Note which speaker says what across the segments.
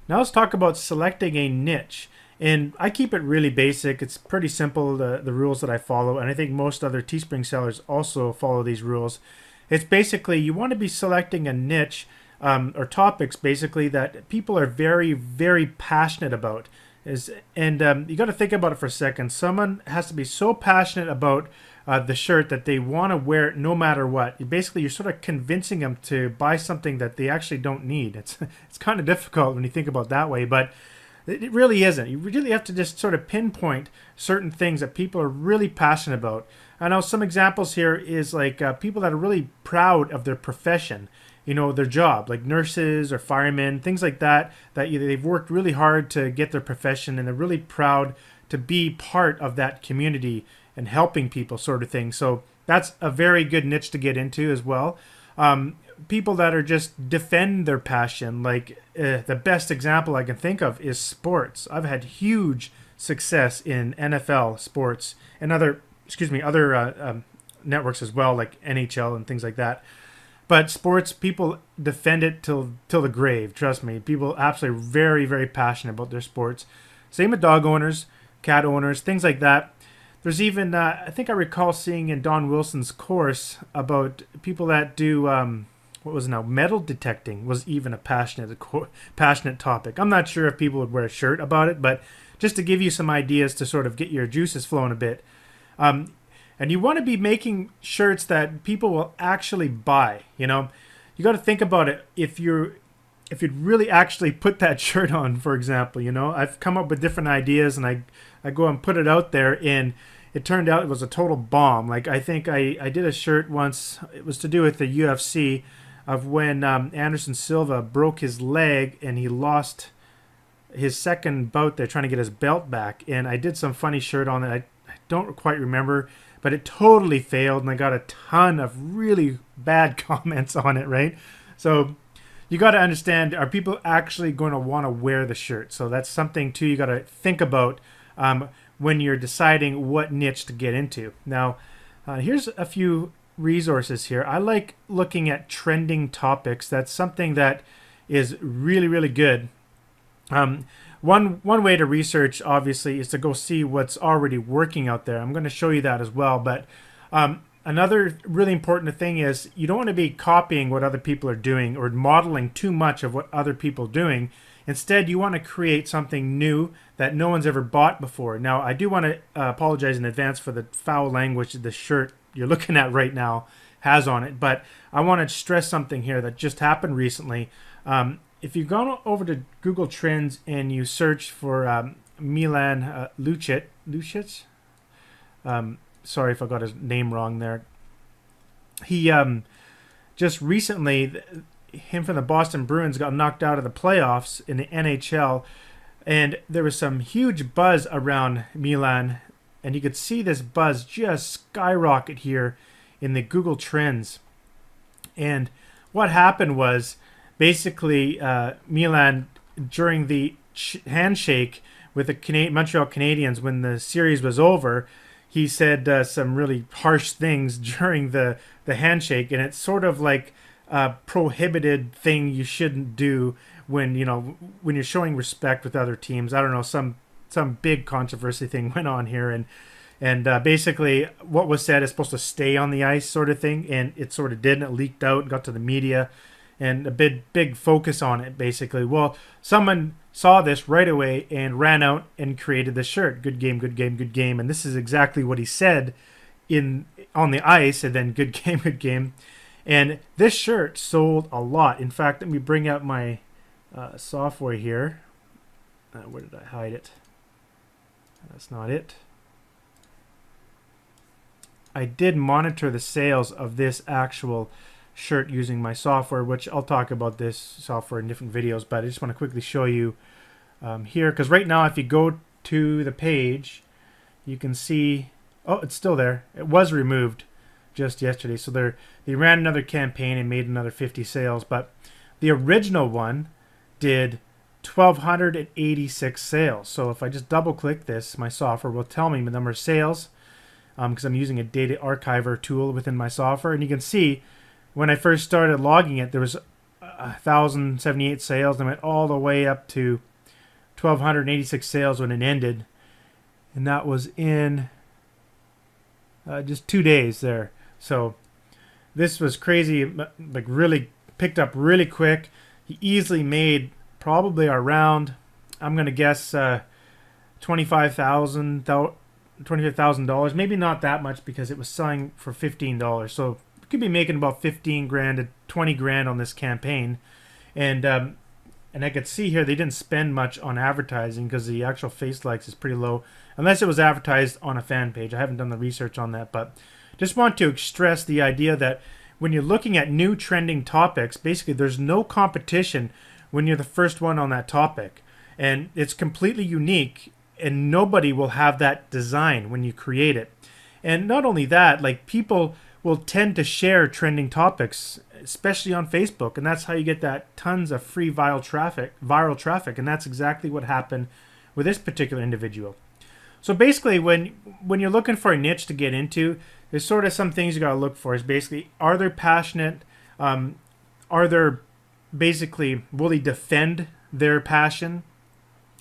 Speaker 1: Now let's talk about selecting a niche. And I keep it really basic. It's pretty simple, the rules that I follow. And I think most other Teespring sellers also follow these rules. It's basically you want to be selecting a niche or topics basically that people are very, very passionate about. And you got to think about it for a second. Someone has to be so passionate about the shirt that they want to wear it no matter what. Basically, you're sort of convincing them to buy something that they actually don't need. It's kind of difficult when you think about it that way, but it really isn't. You really have to just sort of pinpoint certain things that people are really passionate about. I know some examples here is like people that are really proud of their profession, you know, their job, like nurses or firemen, things like that, that they've worked really hard to get their profession and they're really proud to be part of that community and helping people, sort of thing. So that's a very good niche to get into as well. People that are just defend their passion, like the best example I can think of is sports. I've had huge success in NFL sports and other networks as well, like NHL and things like that. But sports, people defend it till the grave. Trust me, people absolutely very, very passionate about their sports. Same with dog owners, cat owners, things like that. There's even I think I recall seeing in Don Wilson's course about people that do what was it now, metal detecting was even a passionate topic. I'm not sure if people would wear a shirt about it, but just to give you some ideas to sort of get your juices flowing a bit. And you want to be making shirts that people will actually buy. You know, you got to think about it. If you'd really actually put that shirt on, for example, you know, I've come up with different ideas and I go and put it out there and it turned out it was a total bomb. Like I think I did a shirt once. It was to do with the UFC of when Anderson Silva broke his leg and he lost his second bout there trying to get his belt back. And I did some funny shirt on it. I don't quite remember, but it totally failed and I got a ton of really bad comments on it, right? So you got to understand, are people actually going to want to wear the shirt? So that's something too you got to think about when you're deciding what niche to get into. Now, here's a few resources here. I like looking at trending topics. That's something that is really, really good. One way to research, obviously, is to go see what's already working out there. I'm going to show you that as well. But another really important thing is you don't want to be copying what other people are doing or modeling too much of what other people are doing. Instead, you want to create something new that no one's ever bought before. Now, I do want to apologize in advance for the foul language the shirt you're looking at right now has on it. But I want to stress something here that just happened recently. If you go over to Google Trends and you search for Milan Lucic, sorry if I got his name wrong there. He just recently, him from the Boston Bruins got knocked out of the playoffs in the NHL, and there was some huge buzz around Milan, and you could see this buzz just skyrocket here in the Google Trends. And what happened was basically Milan, during the handshake with the Montreal Canadiens when the series was over, he said some really harsh things during the handshake, and it's sort of like a prohibited thing you shouldn't do when you're showing respect with other teams. I don't know, some big controversy thing went on here, and basically what was said is supposed to stay on the ice, sort of thing, and it sort of didn't. It leaked out and got to the media, and a big focus on it, basically. Well, someone saw this right away and ran out and created the shirt. Good game, good game, good game. And this is exactly what he said on the ice, and then good game, good game. And this shirt sold a lot. In fact, let me bring out my software here. Where did I hide it? That's not it. I did monitor the sales of this actual shirt using my software, which I'll talk about this software in different videos, but I just want to quickly show you here, because right now if you go to the page, you can see, oh, it's still there. It was removed just yesterday, so they ran another campaign and made another 50 sales, but the original one did 1,286 sales. So if I just double click this, my software will tell me the number of sales, because I'm using a data archiver tool within my software, and you can see when I first started logging it, there was 1,078 sales, and went all the way up to 1,286 sales when it ended. And that was in just 2 days there. So this was crazy, like really picked up really quick. He easily made probably around, I'm going to guess, $25,000, maybe not that much because it was selling for $15. So you could be making about 15 grand to 20 grand on this campaign. And I could see here they didn't spend much on advertising because the actual face likes is pretty low, unless it was advertised on a fan page. I haven't done the research on that, but just want to stress the idea that when you're looking at new trending topics, basically there's no competition when you're the first one on that topic. And it's completely unique, and nobody will have that design when you create it. And not only that, like, people will tend to share trending topics, especially on Facebook, and that's how you get that tons of free viral traffic, and that's exactly what happened with this particular individual. So basically, when you're looking for a niche to get into, there's sort of some things you got to look for. Is basically, are they passionate? Are there basically, will they defend their passion?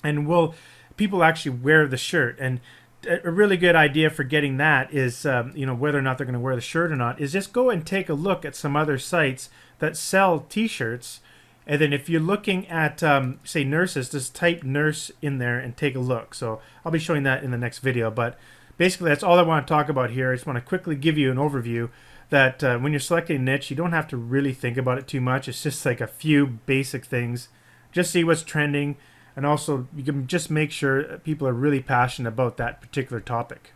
Speaker 1: And will people actually wear the shirt? And a really good idea for getting that is, whether or not they're going to wear the shirt or not, is just go and take a look at some other sites that sell t-shirts. And then if you're looking at, say, nurses, just type nurse in there and take a look. So I'll be showing that in the next video. But basically, that's all I want to talk about here. I just want to quickly give you an overview that when you're selecting a niche, you don't have to really think about it too much. It's just like a few basic things. Just see what's trending. And also, you can just make sure people are really passionate about that particular topic.